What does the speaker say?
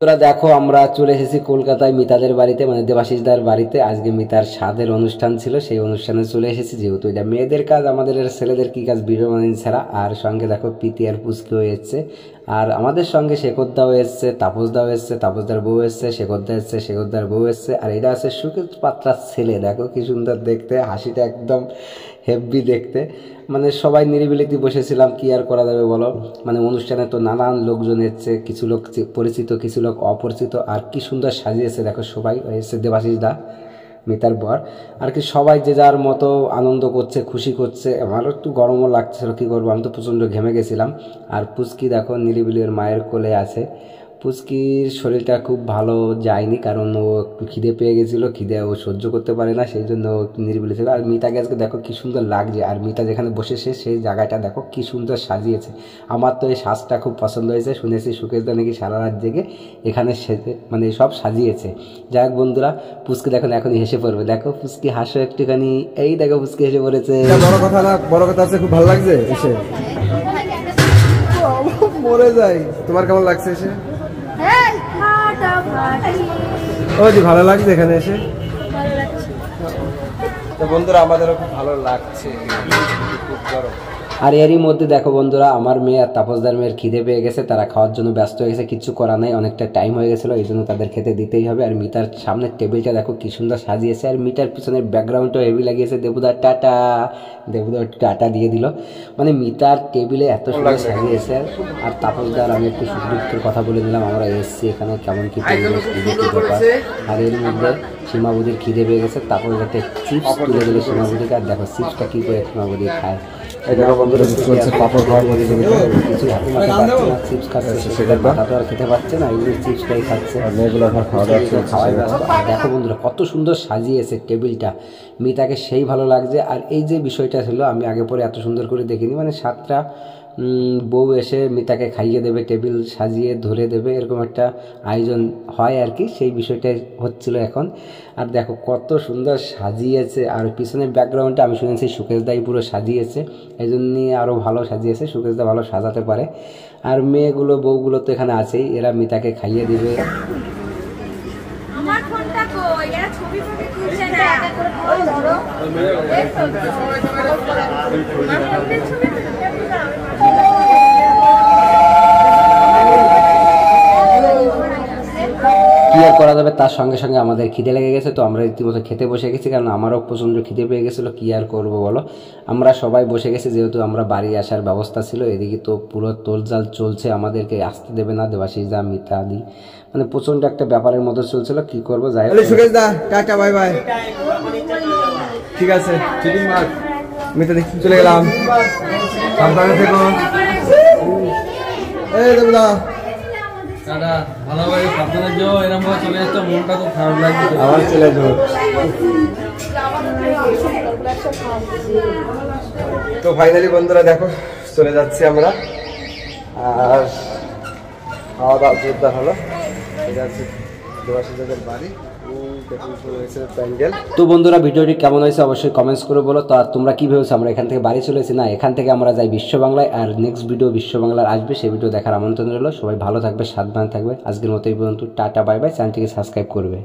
তোরা দেখো আমরা চলে এসেছি কলকাতায় মিতাদের বাড়িতে, মানে দেবাশিসদার বাড়িতে। আজকে মিতার স্বাদের অনুষ্ঠান ছিল, সেই অনুষ্ঠানে চলে এসেছি। যেহেতু এটা মেয়েদের কাজ, আমাদের ছেলেদের কি কাজ, ভিডিও বানিয়ে ছাড়া। আর সঙ্গে দেখো প্রীতি আর পুচকিও এসছে, আর আমাদের সঙ্গে শেখরদাও এসছে, তাপসদাও এসছে, তাপসদার বউ এসছে, শেখরদা এসছে, শেখরদার বউ এসছে। আর এটা আছে সুকেশ পাত্রার ছেলে, দেখো কি সুন্দর দেখতে, হাসিটা একদম হেভি দেখতে। মানে সবাই নিরিবিলিতে বসেছিলাম, কি আর করা যাবে বলো। মানে অনুষ্ঠানে তো নানান লোকজন এসছে, কিছু লোক পরিচিত, কিছু লোক অপরিচিত। আর কি সুন্দর সাজিয়েছে দেখো, সবাই এসছে, দেবাশিস দা মিতার বর আর কি, সবাই যে যার মতো আনন্দ করছে, খুশি করছে। আমারও একটু গরমও লাগছিল, কী করবো, আমি তো প্রচণ্ড ঘেমে গেছিলাম। আর পুচকি দেখো নিরিবিলির মায়ের কোলে আছে। পুচকির শরীরটা খুব ভালো যায়নি, কারণ ও একটু খিদে পেয়ে গেছিলো, খিদে ও সহ্য করতে পারে না, সেই জন্য ও একটু নিরিবিলি ছিল। আর মিতাকে আজকে দেখো কি সুন্দর লাগছে, আর মিতা যেখানে বসেছে সেই জায়গাটা দেখো কি সুন্দর সাজিয়েছে। আমার তো এই সাজটা খুব পছন্দ হয়েছে, শুনেছি সুকেশদা নাকি সারা রাত জেগে এখানে মানে সব সাজিয়েছে। যাই হোক বন্ধুরা, পুচকি দেখো এখনই হেসে পড়বে, দেখো পুচকি হাসো একটুখানি, এই দেখো পুচকি হেসে পড়েছে। বড় কথা না, বড় কথা আছে, খুব ভালো লাগছে এসে, মরে যাই। তোমার কেমন লাগছে এসে? ওই যে ভালো লাগছে এখানে এসে। তো বন্ধুরা আমাদেরও খুব ভালো লাগছে, খুব গরম। আর এরই মধ্যে দেখো বন্ধুরা, আমার মেয়ে আর তাপসদার মেয়ের খিদে পেয়ে গেছে, তারা খাওয়ার জন্য ব্যস্ত হয়ে গেছে। কিছু করা নাই, অনেকটা টাইম হয়ে গেছিলো, এই জন্য তাদের খেতে দিতেই হবে। আর মিতার সামনের টেবিলটা দেখো কি সুন্দর সাজিয়েছে, আর মিটার পিছনের ব্যাকগ্রাউন্ডটাও হেভি লাগিয়েছে। দেবুদার টাটা, দেবুদার টাটা দিয়ে দিল। মানে মিতার টেবিলে এত সুন্দর সাজিয়েছে। আর তাপসদার আমি একটু সুখ দুঃখের কথা বলে দিলাম, আমরা এসছি এখানে কেমন কি পরিবেশ, ব্যাপার। আর এর মধ্যে সীমাবুদির খিদে পেয়ে গেছে, তারপর যাতে চিপস তুলে দিল সীমাবুদিকে। আর দেখো চিপসটা কি করে সীমাবুদি খায়, চিপস খাচ্ছে, সেটা মাথা তো আর খেতে পারছে না, এগুলো চিপসটাই খাচ্ছে। দেখো বন্ধুরা কত সুন্দর সাজিয়েছে টেবিলটা, মিতাকে সেই ভালো লাগছে। আর এই যে বিষয়টা ছিল, আমি আগে পরে এত সুন্দর করে দেখিনি, মানে 7টা বউ এসে মিতাকে খাইয়ে দেবে, টেবিল সাজিয়ে ধরে দেবে, এরকম একটা আয়োজন হয় আর কি, সেই বিষয়টাই হচ্ছিল এখন। আর দেখো কত সুন্দর সাজিয়েছে। আর পিছনের ব্যাকগ্রাউন্ডটা আমি শুনেছি সুকেশদাই পুরো সাজিয়েছে, এই জন্যই আরও ভালো সাজিয়েছে, সুকেশদা ভালো সাজাতে পারে। আর মেয়েগুলো বউগুলো তো এখানে আছেই, এরা মিতাকে খাইয়ে দিবে। কি আর করা যাবে, তার সঙ্গে সঙ্গে আমাদের খিদে লেগে গেছে, তো আমরা রীতিমতো খেতে বসে গেছি, কারণ আমারও প্রচণ্ড খিদে পেয়ে গেছিলো। কি আর করবো বলো, আমরা সবাই বসে গেছি, যেহেতু আমরা বাড়ি আসার ব্যবস্থা ছিল। এদিকে তো পুরো তোলজাল চলছে, আমাদেরকে আসতে দেবে না দেবাশিসদা, মিতা আদি, মানে প্রচণ্ড একটা ব্যাপারের মতো চলছিল। কি করবো, যাই হোক সুকেশদা টাটা, বাই বাই, ঠিক আছে, চিটিং মার, মিতা দেখি চলে গেলাম, সাবধানে থেকো। এই দেবদা দাদা ভালোভাবে সাবধানে যাও, এরকম ভাবে চলে যাচ্ছে, মনটা খুব খারাপ লাগছে। আমার চলে যাবো। তো ফাইনালি বন্ধুরা দেখো চলে যাচ্ছি আমরা, আর খাওয়া দাওয়া জোরদার হলো। এটা হচ্ছে দেবাশিসদের বাড়ি। তো বন্ধুরা ভিডিওটি কেমন হয়েছে অবশ্যই কমেন্টস করে বলো। তো আর তোমরা কি ভেবেছো আমরা এখান থেকে বাড়ি চলেছি? না, এখান থেকে আমরা যাই বিশ্ব বাংলায়, আর নেক্সট ভিডিও বিশ্ব বাংলার আসবে, সেই ভিডিও দেখার আমন্ত্রণ রইলো। সবাই ভালো থাকবে, সাবধানে থাকবে। আজকের মতো এই পর্যন্ত, টাটা বাই বাই। চ্যানেলটিকে সাবস্ক্রাইব করবে।